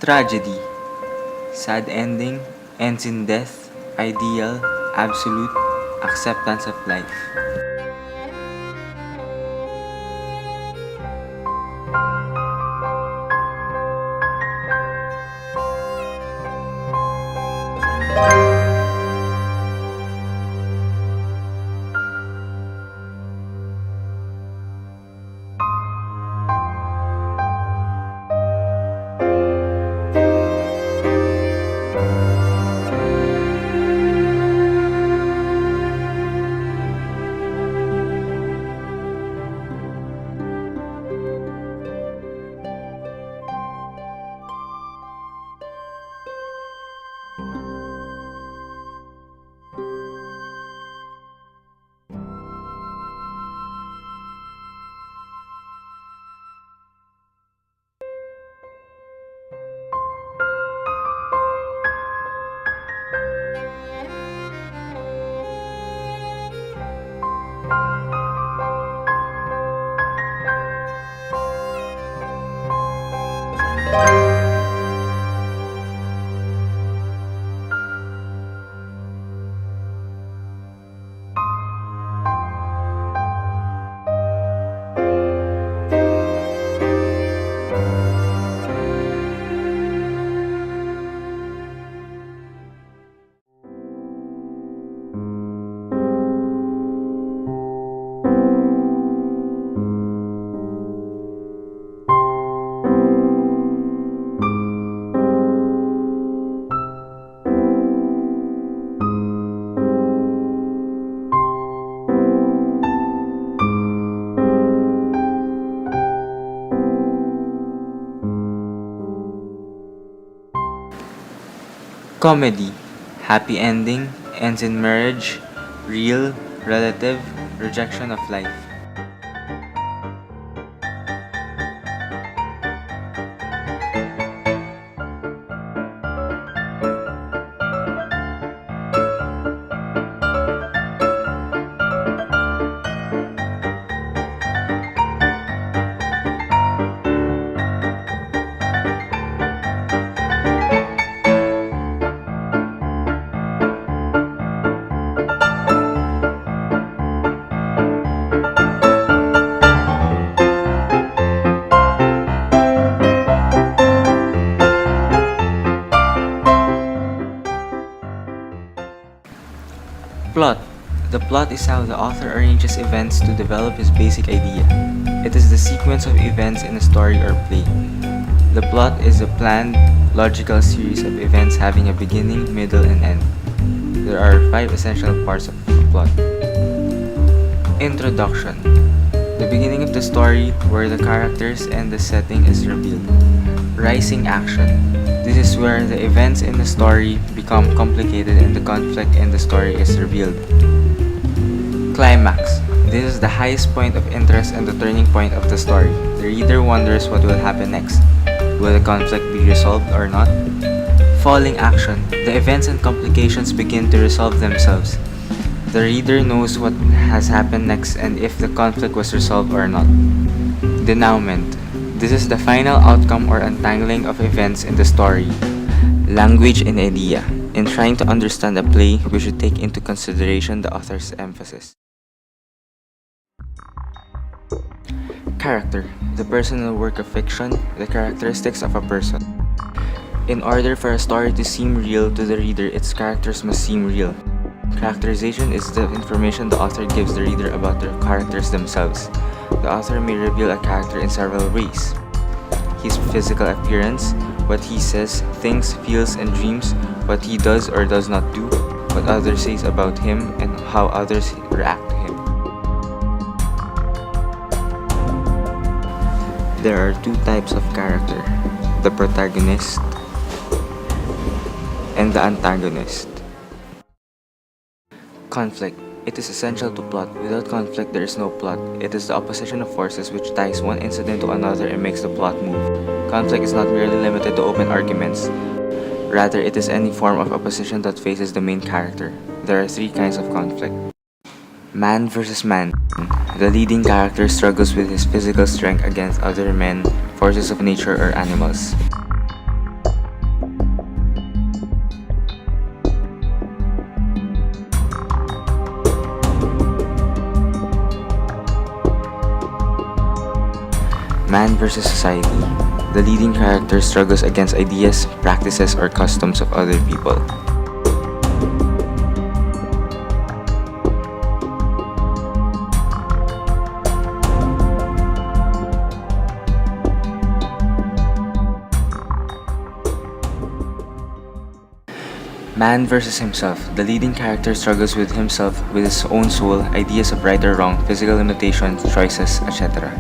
Tragedy. Sad ending, ends in death, ideal, absolute, acceptance of life. Comedy. Happy ending, ends in marriage, real, relative, rejection of life. Plot. The plot is how the author arranges events to develop his basic idea. It is the sequence of events in a story or play. The plot is a planned, logical series of events having a beginning, middle, and end. There are 5 essential parts of the plot. Introduction. The beginning of the story, where the characters and the setting is revealed. Rising action. This is where the events in the story become complicated and the conflict in the story is revealed. Climax. This is the highest point of interest and the turning point of the story. The reader wonders what will happen next. Will the conflict be resolved or not? Falling action. The events and complications begin to resolve themselves. The reader knows what has happened next and if the conflict was resolved or not. Denouement. This is the final outcome or untangling of events in the story. Language and idea. In trying to understand a play, we should take into consideration the author's emphasis. Character. The personal work of fiction, the characteristics of a person. In order for a story to seem real to the reader, its characters must seem real. Characterization is the information the author gives the reader about the characters themselves. The author may reveal a character in several ways. His physical appearance, what he says, thinks, feels, and dreams, what he does or does not do, what others say about him, and how others react to him. There are 2 types of character, the protagonist and the antagonist. Conflict. It is essential to plot. Without conflict, there is no plot. It is the opposition of forces which ties one incident to another and makes the plot move. Conflict is not merely limited to open arguments. Rather, it is any form of opposition that faces the main character. There are 3 kinds of conflict. Man versus man. The leading character struggles with his physical strength against other men, forces of nature, or animals. Man versus society. The leading character struggles against ideas, practices, or customs of other people. Man versus himself. The leading character struggles with himself, with his own soul, ideas of right or wrong, physical limitations, choices, etc.